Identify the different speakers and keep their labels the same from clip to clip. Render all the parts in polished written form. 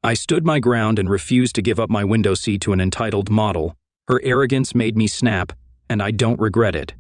Speaker 1: I stood my ground and refused to give up my window seat to an entitled model. Her arrogance made me snap, and I don't regret it.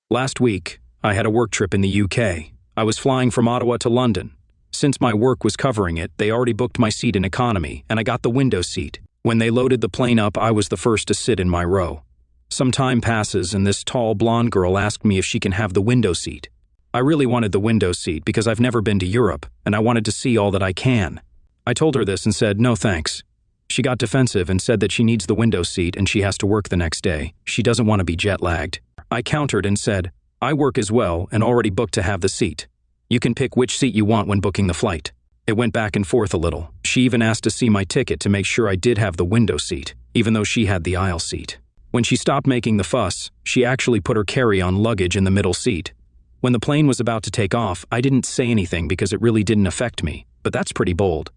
Speaker 1: Last week, I had a work trip in the UK. I was flying from Ottawa to London. Since my work was covering it, they already booked my seat in economy, and I got the window seat. When they loaded the plane up, I was the first to sit in my row. Some time passes, and this tall blonde girl asked me if she can have the window seat. I really wanted the window seat because I've never been to Europe, and I wanted to see all that I can. I told her this and said, no thanks. She got defensive and said that she needs the window seat and she has to work the next day. She doesn't want to be jet-lagged. I countered and said, I work as well and already booked to have the seat. You can pick which seat you want when booking the flight. It went back and forth a little. She even asked to see my ticket to make sure I did have the window seat, even though she had the aisle seat. When she stopped making the fuss, she actually put her carry-on luggage in the middle seat. When the plane was about to take off, I didn't say anything because it really didn't affect me, but that's pretty bold.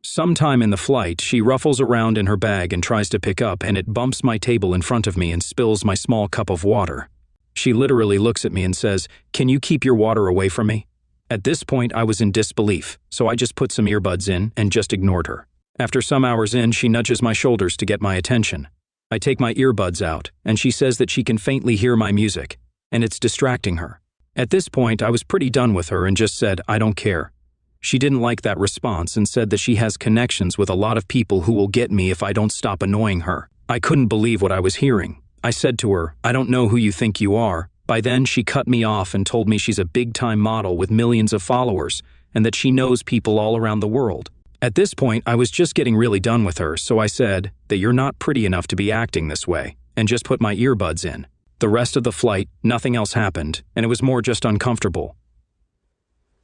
Speaker 1: Sometime in the flight, she ruffles around in her bag and tries to pick up, and it bumps my table in front of me and spills my small cup of water. She literally looks at me and says, "Can you keep your water away from me?" At this point, I was in disbelief, so I just put some earbuds in and just ignored her. After some hours in, she nudges my shoulders to get my attention. I take my earbuds out, and she says that she can faintly hear my music, and it's distracting her. At this point, I was pretty done with her and just said, I don't care. She didn't like that response and said that she has connections with a lot of people who will get me if I don't stop annoying her. I couldn't believe what I was hearing. I said to her, I don't know who you think you are. By then, she cut me off and told me she's a big-time model with millions of followers and that she knows people all around the world. At this point, I was just getting really done with her, so I said that you're not pretty enough to be acting this way, and just put my earbuds in. The rest of the flight, nothing else happened, and it was more just uncomfortable.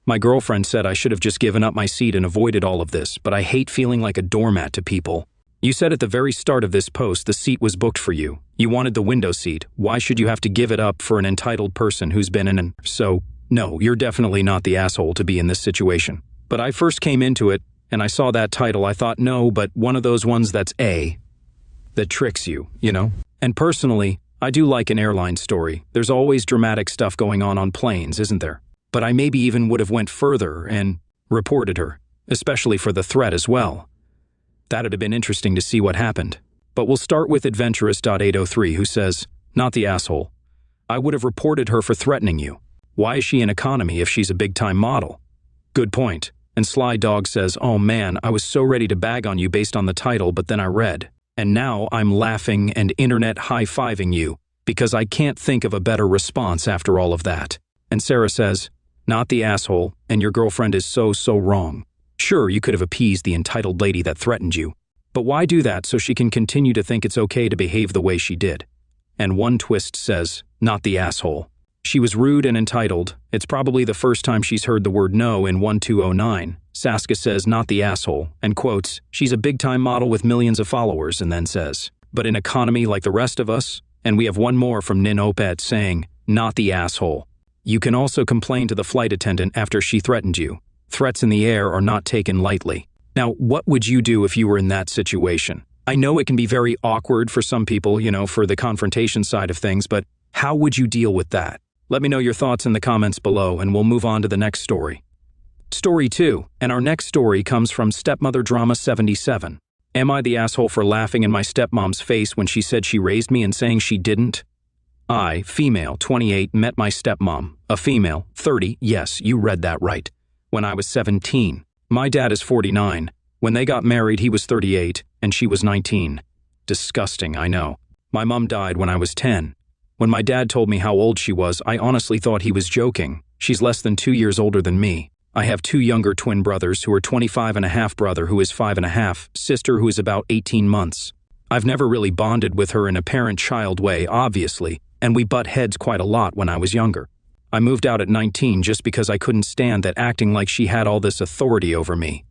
Speaker 1: My girlfriend said I should have just given up my seat and avoided all of this, but I hate feeling like a doormat to people. You said at the very start of this post the seat was booked for you. You wanted the window seat. Why should you have to give it up for an entitled person who's been in an... So, no, you're definitely not the asshole to be in this situation. But I first came into it, and I saw that title. I thought, no, but one of those ones that's that tricks you, you know? And personally, I do like an airline story. There's always dramatic stuff going on planes, isn't there? But I maybe even would have went further and reported her, especially for the threat as well. That'd have been interesting to see what happened. But we'll start with Adventurous.803, who says, not the asshole. I would have reported her for threatening you. Why is she in economy if she's a big-time model? Good point. And Sly Dog says, oh man, I was so ready to bag on you based on the title, but then I read. And now I'm laughing and internet high-fiving you because I can't think of a better response after all of that. And Sarah says, not the asshole, and your girlfriend is so wrong. Sure, you could have appeased the entitled lady that threatened you, but why do that so she can continue to think it's okay to behave the way she did? And One Twist says, not the asshole. She was rude and entitled. It's probably the first time she's heard the word no in 1209. Saska says, not the asshole, and quotes, she's a big-time model with millions of followers, and then says, but in economy like the rest of us? And we have one more from Nin Opet saying, not the asshole. You can also complain to the flight attendant after she threatened you. Threats in the air are not taken lightly. Now, what would you do if you were in that situation? I know it can be very awkward for some people, for the confrontation side of things, but how would you deal with that? Let me know your thoughts in the comments below, and we'll move on to the next story. Story 2, and our next story comes from Stepmother Drama 77. Am I the asshole for laughing in my stepmom's face when she said she raised me and saying she didn't? I, female, 28, met my stepmom, a female, 30, yes, you read that right, when I was 17. My dad is 49. When they got married, he was 38, and she was 19. Disgusting, I know. My mom died when I was 10. When my dad told me how old she was, I honestly thought he was joking. She's less than 2 years older than me. I have 2 younger twin brothers who are 25 and a half, brother who is 5 and a half, sister who is about 18 months. I've never really bonded with her in a parent-child way, obviously, and we butt heads quite a lot when I was younger. I moved out at 19 just because I couldn't stand that acting like she had all this authority over me.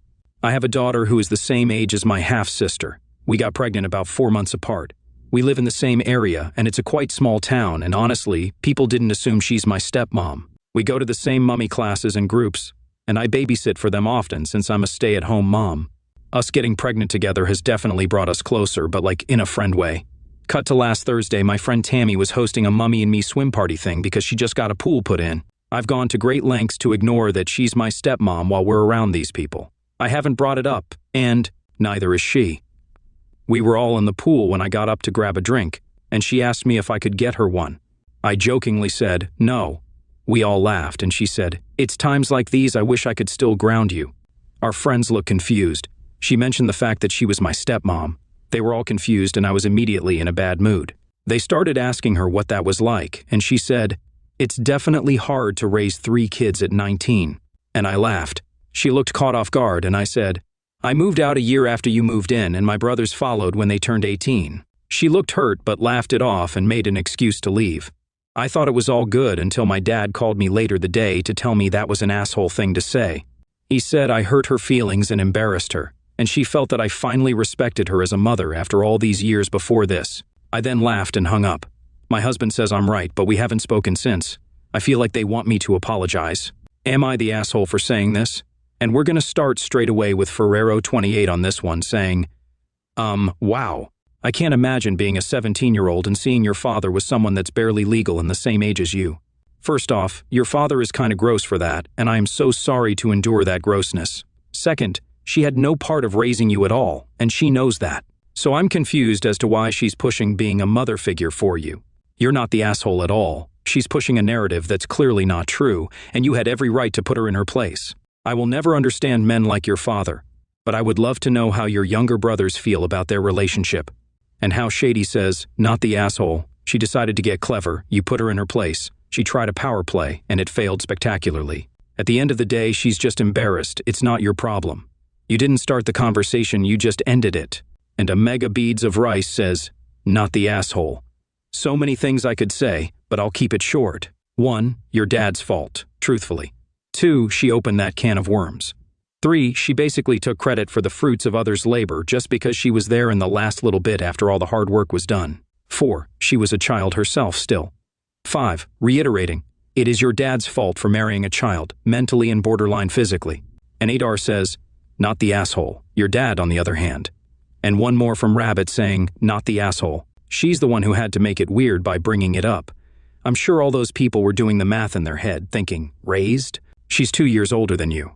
Speaker 1: I have a daughter who is the same age as my half-sister. We got pregnant about 4 months apart. We live in the same area, and it's a quite small town, and honestly, people didn't assume she's my stepmom. We go to the same mummy classes and groups, and I babysit for them often since I'm a stay-at-home mom. Us getting pregnant together has definitely brought us closer, but like in a friend way. Cut to last Thursday, my friend Tammy was hosting a mummy and me swim party thing because she just got a pool put in. I've gone to great lengths to ignore that she's my stepmom while we're around these people. I haven't brought it up, and Neither is she. We were all in the pool when I got up to grab a drink, and she asked me if I could get her one. I jokingly said, no. We all laughed, and she said, it's times like these I wish I could still ground you. Our friends looked confused. She mentioned the fact that she was my stepmom. They were all confused, and I was immediately in a bad mood. They started asking her what that was like, and she said, it's definitely hard to raise 3 kids at 19. And I laughed. She looked caught off guard, and I said, I moved out a year after you moved in, and my brothers followed when they turned 18. She looked hurt but laughed it off and made an excuse to leave. I thought it was all good until my dad called me later the day to tell me that was an asshole thing to say. He said I hurt her feelings and embarrassed her, and she felt that I finally respected her as a mother after all these years before this. I then laughed and hung up. My husband says I'm right, but we haven't spoken since. I feel like they want me to apologize. Am I the asshole for saying this? And we're gonna start straight away with Ferrero28 on this one, saying, wow. I can't imagine being a 17-year-old and seeing your father with someone that's barely legal and the same age as you. First off, your father is kinda gross for that, and I am so sorry to endure that grossness. Second, she had no part of raising you at all, and she knows that. So I'm confused as to why she's pushing being a mother figure for you. You're not the asshole at all. She's pushing a narrative that's clearly not true, and you had every right to put her in her place. I will never understand men like your father, but I would love to know how your younger brothers feel about their relationship. And how Shady says, not the asshole. She decided to get clever, you put her in her place. She tried a power play, and it failed spectacularly. At the end of the day, she's just embarrassed. It's not your problem. You didn't start the conversation, you just ended it. And a Mega Beads of Rice says, not the asshole. So many things I could say, but I'll keep it short. 1, your dad's fault, truthfully. 2, she opened that can of worms. 3, she basically took credit for the fruits of others' labor just because she was there in the last little bit after all the hard work was done. 4, she was a child herself still. 5, reiterating, it is your dad's fault for marrying a child, mentally and borderline physically. And Adar says, not the asshole, your dad on the other hand. And one more from Rabbit saying, not the asshole. She's the one who had to make it weird by bringing it up. I'm sure all those people were doing the math in their head, thinking, raised? She's 2 years older than you.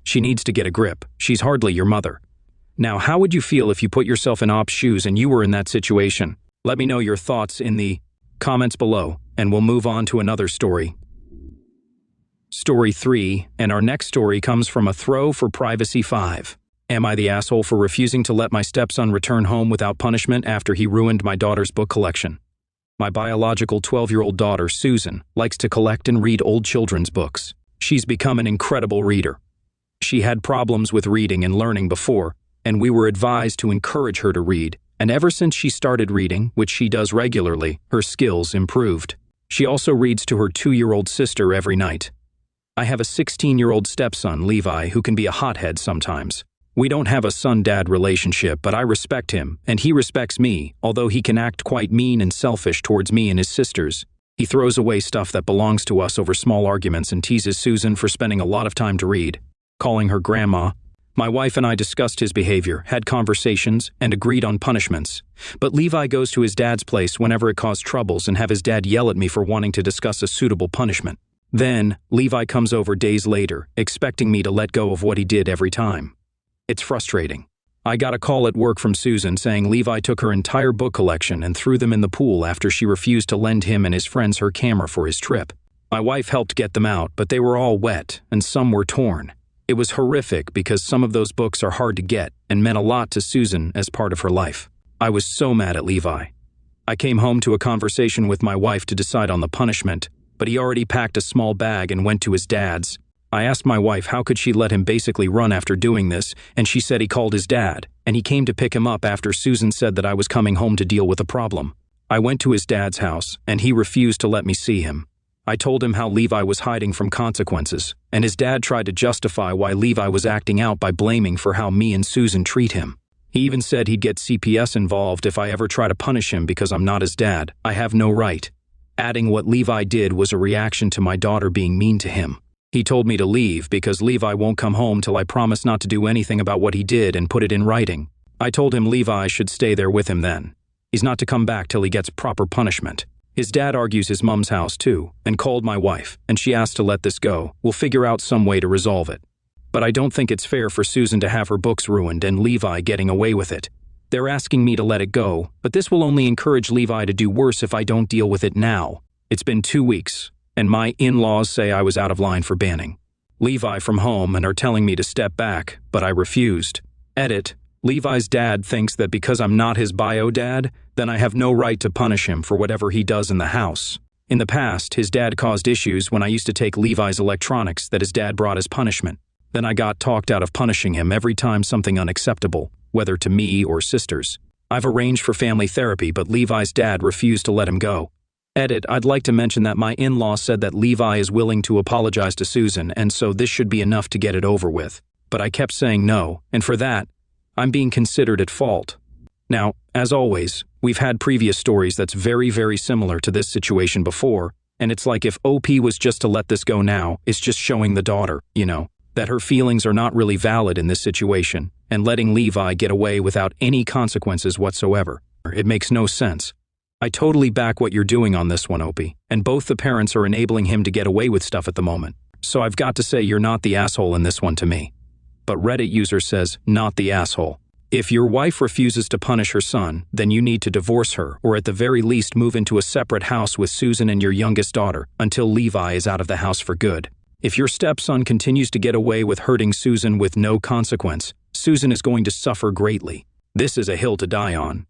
Speaker 1: She needs to get a grip. She's hardly your mother. Now, how would you feel if you put yourself in Op's shoes and you were in that situation? Let me know your thoughts in the comments below, and we'll move on to another story. Story 3, and our next story comes from a Throw for Privacy 5. Am I the asshole for refusing to let my stepson return home without punishment after he ruined my daughter's book collection? My biological 12-year-old daughter, Susan, likes to collect and read old children's books. She's become an incredible reader. She had problems with reading and learning before, and we were advised to encourage her to read, and ever since she started reading, which she does regularly, her skills improved. She also reads to her 2-year-old sister every night. I have a 16-year-old stepson, Levi, who can be a hothead sometimes. We don't have a son-dad relationship, but I respect him, and he respects me, although he can act quite mean and selfish towards me and his sisters. He throws away stuff that belongs to us over small arguments and teases Susan for spending a lot of time to read, calling her grandma. My wife and I discussed his behavior, had conversations, and agreed on punishments. But Levi goes to his dad's place whenever it caused troubles and have his dad yell at me for wanting to discuss a suitable punishment. Then, Levi comes over days later, expecting me to let go of what he did every time. It's frustrating. I got a call at work from Susan saying Levi took her entire book collection and threw them in the pool after she refused to lend him and his friends her camera for his trip. My wife helped get them out, but they were all wet, and some were torn. It was horrific because some of those books are hard to get and meant a lot to Susan as part of her life. I was so mad at Levi. I came home to a conversation with my wife to decide on the punishment, but he already packed a small bag and went to his dad's. I asked my wife how could she let him basically run after doing this, and she said he called his dad, and he came to pick him up after Susan said that I was coming home to deal with a problem. I went to his dad's house, and he refused to let me see him. I told him how Levi was hiding from consequences, and his dad tried to justify why Levi was acting out by blaming for how me and Susan treat him. He even said he'd get CPS involved if I ever try to punish him because I'm not his dad. I have no right. Adding what Levi did was a reaction to my daughter being mean to him. He told me to leave because Levi won't come home till I promise not to do anything about what he did and put it in writing. I told him Levi should stay there with him then. He's not to come back till he gets proper punishment. His dad argues his mom's house too, and called my wife, and she asked to let this go. We'll figure out some way to resolve it. But I don't think it's fair for Susan to have her books ruined and Levi getting away with it. They're asking me to let it go, but this will only encourage Levi to do worse if I don't deal with it now. It's been 2 weeks, and my in-laws say I was out of line for banning Levi from home and are telling me to step back, but I refused. Edit. Levi's dad thinks that because I'm not his bio dad, then I have no right to punish him for whatever he does in the house. In the past, his dad caused issues when I used to take Levi's electronics that his dad brought as punishment. Then I got talked out of punishing him every time something unacceptable, whether to me or sisters. I've arranged for family therapy, but Levi's dad refused to let him go. Edit. I'd like to mention that my in-law said that Levi is willing to apologize to Susan, and so this should be enough to get it over with. But I kept saying no, and for that, I'm being considered at fault. Now, as always, we've had previous stories that's very, very similar to this situation before, and it's like if OP was just to let this go now, it's just showing the daughter, that her feelings are not really valid in this situation, and letting Levi get away without any consequences whatsoever. It makes no sense. I totally back what you're doing on this one, OP, and both the parents are enabling him to get away with stuff at the moment. So I've got to say you're not the asshole in this one to me. But Reddit user says, not the asshole. If your wife refuses to punish her son, then you need to divorce her, or at the very least move into a separate house with Susan and your youngest daughter, until Levi is out of the house for good. If your stepson continues to get away with hurting Susan with no consequence, Susan is going to suffer greatly. This is a hill to die on.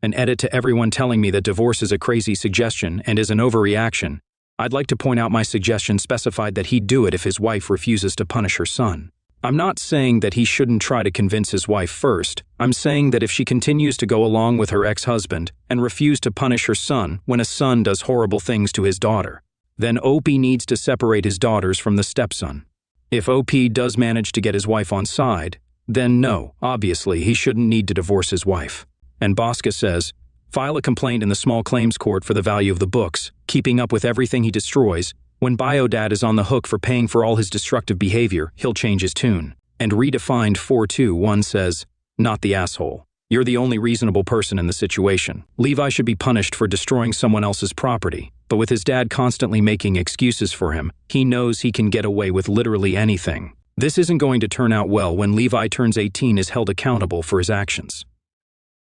Speaker 1: An edit to everyone telling me that divorce is a crazy suggestion and is an overreaction. I'd like to point out my suggestion specified that he'd do it if his wife refuses to punish her son. I'm not saying that he shouldn't try to convince his wife first. I'm saying that if she continues to go along with her ex-husband and refuse to punish her son when a son does horrible things to his daughter, then OP needs to separate his daughters from the stepson. If OP does manage to get his wife on side, then no, obviously he shouldn't need to divorce his wife. And Bosca says, file a complaint in the small claims court for the value of the books, keeping up with everything he destroys. When Biodad is on the hook for paying for all his destructive behavior, he'll change his tune. And Redefined 421 says, not the asshole. You're the only reasonable person in the situation. Levi should be punished for destroying someone else's property, but with his dad constantly making excuses for him, he knows he can get away with literally anything. This isn't going to turn out well when Levi turns 18 is held accountable for his actions.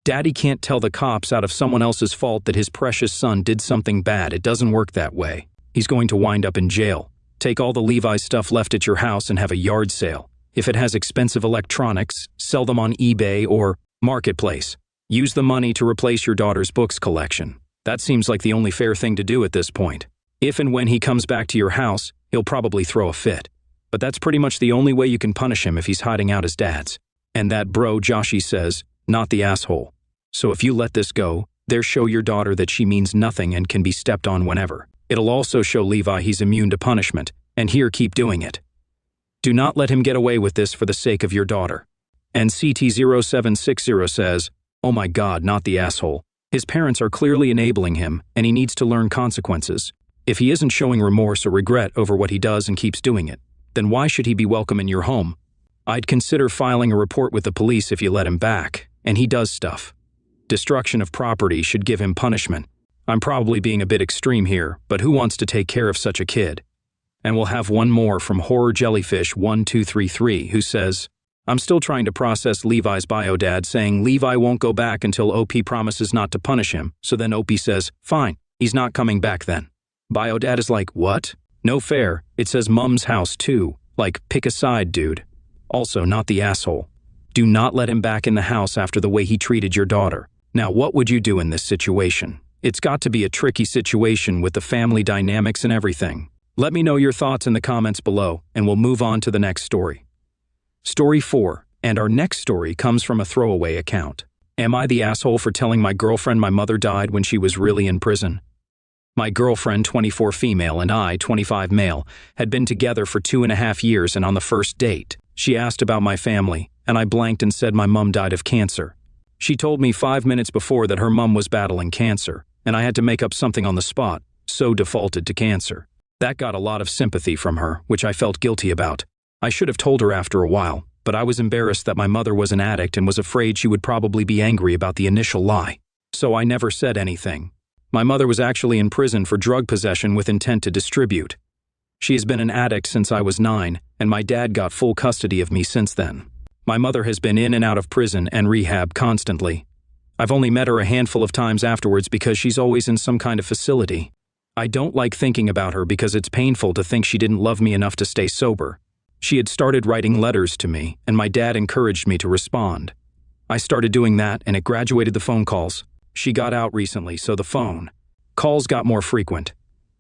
Speaker 1: Daddy can't tell the cops out of someone else's fault that his precious son did something bad. It doesn't work that way. He's going to wind up in jail. Take all the Levi stuff left at your house and have a yard sale. If it has expensive electronics, sell them on eBay or Marketplace. Use the money to replace your daughter's books collection. That seems like the only fair thing to do at this point. If and when he comes back to your house, he'll probably throw a fit. But that's pretty much the only way you can punish him if he's hiding out his dad's. And that bro Joshi says, not the asshole. So if you let this go, there show your daughter that she means nothing and can be stepped on whenever. It'll also show Levi he's immune to punishment, and here keep doing it. Do not let him get away with this for the sake of your daughter. And CT0760 says, oh my god, not the asshole. His parents are clearly enabling him, and he needs to learn consequences. If he isn't showing remorse or regret over what he does and keeps doing it, then why should he be welcome in your home? I'd consider filing a report with the police if you let him back, and he does stuff. Destruction of property should give him punishment. I'm probably being a bit extreme here, but who wants to take care of such a kid? And we'll have one more from Horror Jellyfish 1233 who says, I'm still trying to process Levi's biodad saying Levi won't go back until OP promises not to punish him, so then OP says, fine, he's not coming back then. Biodad is like, what? No fair, it says Mum's house too, like pick a side, dude. Also, not the asshole. Do not let him back in the house after the way he treated your daughter. Now, what would you do in this situation? It's got to be a tricky situation with the family dynamics and everything. Let me know your thoughts in the comments below, and we'll move on to the next story. Story 4, and our next story comes from a throwaway account. Am I the asshole for telling my girlfriend my mother died when she was really in prison? My girlfriend, 24 female, and I, 25 male, had been together for 2.5 years, and on the first date, she asked about my family, and I blanked and said my mum died of cancer. She told me 5 minutes before that her mum was battling cancer, and I had to make up something on the spot, so defaulted to cancer. That got a lot of sympathy from her, which I felt guilty about. I should have told her after a while, but I was embarrassed that my mother was an addict and was afraid she would probably be angry about the initial lie. So I never said anything. My mother was actually in prison for drug possession with intent to distribute. She has been an addict since I was 9, and my dad got full custody of me since then. My mother has been in and out of prison and rehab constantly. I've only met her a handful of times afterwards because she's always in some kind of facility. I don't like thinking about her because it's painful to think she didn't love me enough to stay sober. She had started writing letters to me, and my dad encouraged me to respond. I started doing that, and it graduated the phone calls. She got out recently, so the phone calls got more frequent.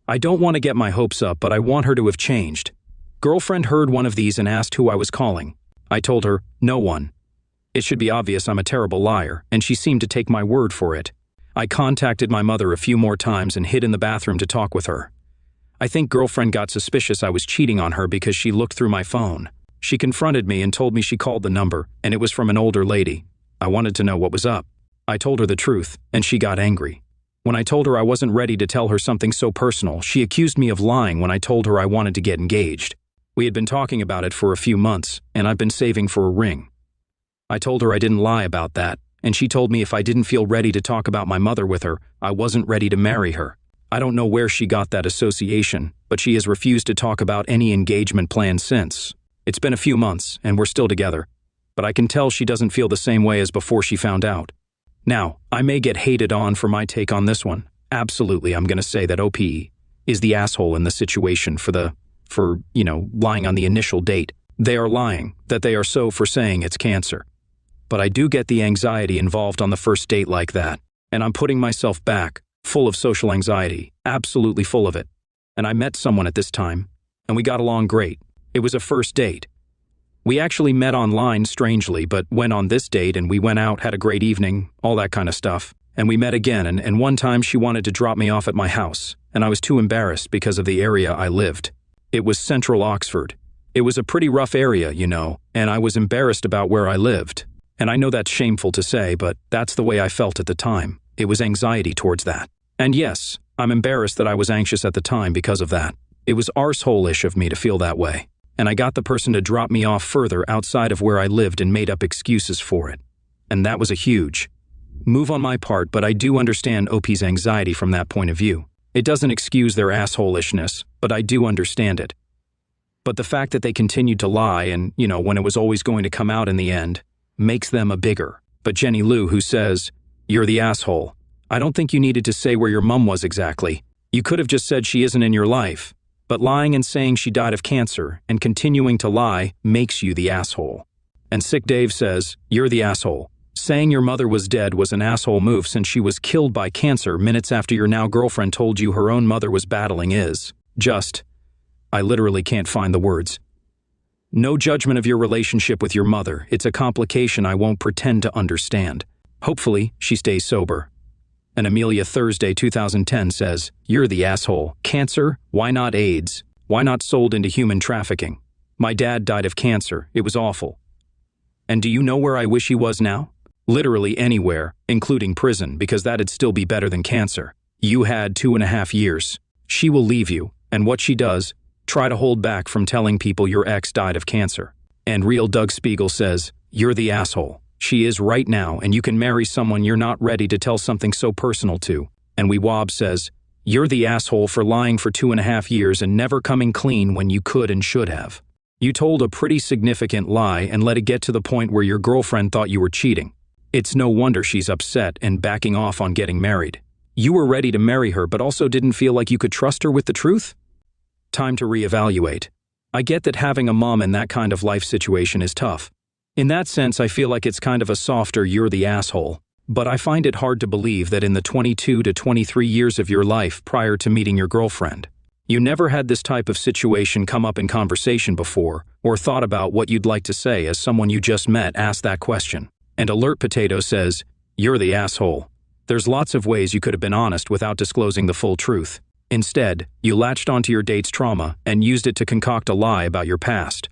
Speaker 1: I don't want to get my hopes up, but I want her to have changed. Girlfriend heard one of these and asked who I was calling. I told her, no one. It should be obvious I'm a terrible liar, and she seemed to take my word for it. I contacted my mother a few more times and hid in the bathroom to talk with her. I think girlfriend got suspicious I was cheating on her because she looked through my phone. She confronted me and told me she called the number, and it was from an older lady. I wanted to know what was up. I told her the truth, and she got angry. When I told her I wasn't ready to tell her something so personal, she accused me of lying when I told her I wanted to get engaged. We had been talking about it for a few months, and I've been saving for a ring. I told her I didn't lie about that, and she told me if I didn't feel ready to talk about my mother with her, I wasn't ready to marry her. I don't know where she got that association, but she has refused to talk about any engagement plan since. It's been a few months, and we're still together, but I can tell she doesn't feel the same way as before she found out. Now, I may get hated on for my take on this one. Absolutely, I'm going to say that OP is the asshole in the situation for lying on the initial date. They are lying, that they are so for saying it's cancer. But I do get the anxiety involved on the first date like that, and I'm putting myself back, full of social anxiety, absolutely full of it. And I met someone at this time, and we got along great. It was a first date. We actually met online strangely, but went on this date and we went out, had a great evening, all that kind of stuff. And we met again, and one time she wanted to drop me off at my house, and I was too embarrassed because of the area I lived. It was central Oxford. It was a pretty rough area, and I was embarrassed about where I lived. And I know that's shameful to say, but that's the way I felt at the time. It was anxiety towards that. And yes, I'm embarrassed that I was anxious at the time because of that. It was arsehole-ish of me to feel that way. And I got the person to drop me off further outside of where I lived and made up excuses for it. And that was a huge move on my part, but I do understand OP's anxiety from that point of view. It doesn't excuse their assholishness, but I do understand it. But the fact that they continued to lie and, when it was always going to come out in the end, makes them a bigger. But Jenny Lou, who says, "You're the asshole," I don't think you needed to say where your mom was exactly. You could have just said she isn't in your life. But lying and saying she died of cancer and continuing to lie makes you the asshole. And Sick Dave says, "You're the asshole. Saying your mother was dead was an asshole move since she was killed by cancer minutes after your now girlfriend told you her own mother was battling I literally can't find the words. No judgment of your relationship with your mother. It's a complication I won't pretend to understand. Hopefully, she stays sober." And Amelia Thursday 2010 says, "You're the asshole. Cancer? Why not AIDS? Why not sold into human trafficking? My dad died of cancer. It was awful. And do you know where I wish he was now? Literally anywhere, including prison, because that'd still be better than cancer. You had 2.5 years. She will leave you, and what she does, try to hold back from telling people your ex died of cancer." And Real Doug Spiegel says, "You're the asshole. She is right now, and you can marry someone you're not ready to tell something so personal to." And Wob says, "You're the asshole for lying for 2.5 years and never coming clean when you could and should have. You told a pretty significant lie and let it get to the point where your girlfriend thought you were cheating. It's no wonder she's upset and backing off on getting married. You were ready to marry her but also didn't feel like you could trust her with the truth? Time to reevaluate. I get that having a mom in that kind of life situation is tough. In that sense, I feel like it's kind of a softer 'you're the asshole', but I find it hard to believe that in the 22 to 23 years of your life prior to meeting your girlfriend, you never had this type of situation come up in conversation before, or thought about what you'd like to say as someone you just met asked that question. And Alert Potato says, "You're the asshole. There's lots of ways you could have been honest without disclosing the full truth. Instead, you latched onto your date's trauma and used it to concoct a lie about your past.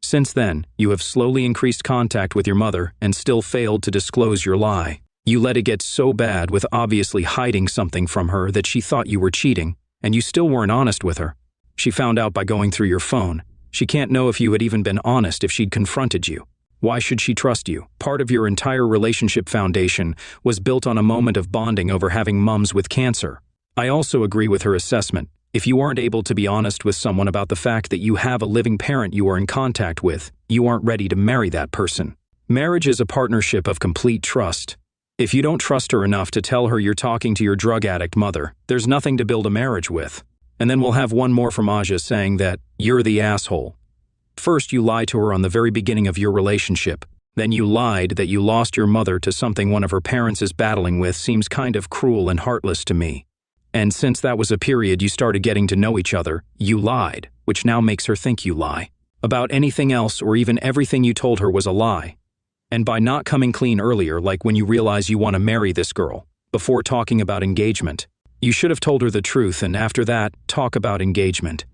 Speaker 1: Since then, you have slowly increased contact with your mother and still failed to disclose your lie. You let it get so bad with obviously hiding something from her that she thought you were cheating, and you still weren't honest with her. She found out by going through your phone. She can't know if you had even been honest if she'd confronted you. Why should she trust you? Part of your entire relationship foundation was built on a moment of bonding over having mums with cancer." I also agree with her assessment. If you aren't able to be honest with someone about the fact that you have a living parent you are in contact with, you aren't ready to marry that person. Marriage is a partnership of complete trust. If you don't trust her enough to tell her you're talking to your drug addict mother, there's nothing to build a marriage with. And then we'll have one more from Aja saying that you're the asshole. First, you lied to her on the very beginning of your relationship. Then you lied that you lost your mother to something one of her parents is battling with seems kind of cruel and heartless to me. And since that was a period you started getting to know each other, you lied, which now makes her think you lie. About anything else or even everything you told her was a lie. And by not coming clean earlier, like when you realize you want to marry this girl, before talking about engagement, you should have told her the truth and after that, talk about engagement.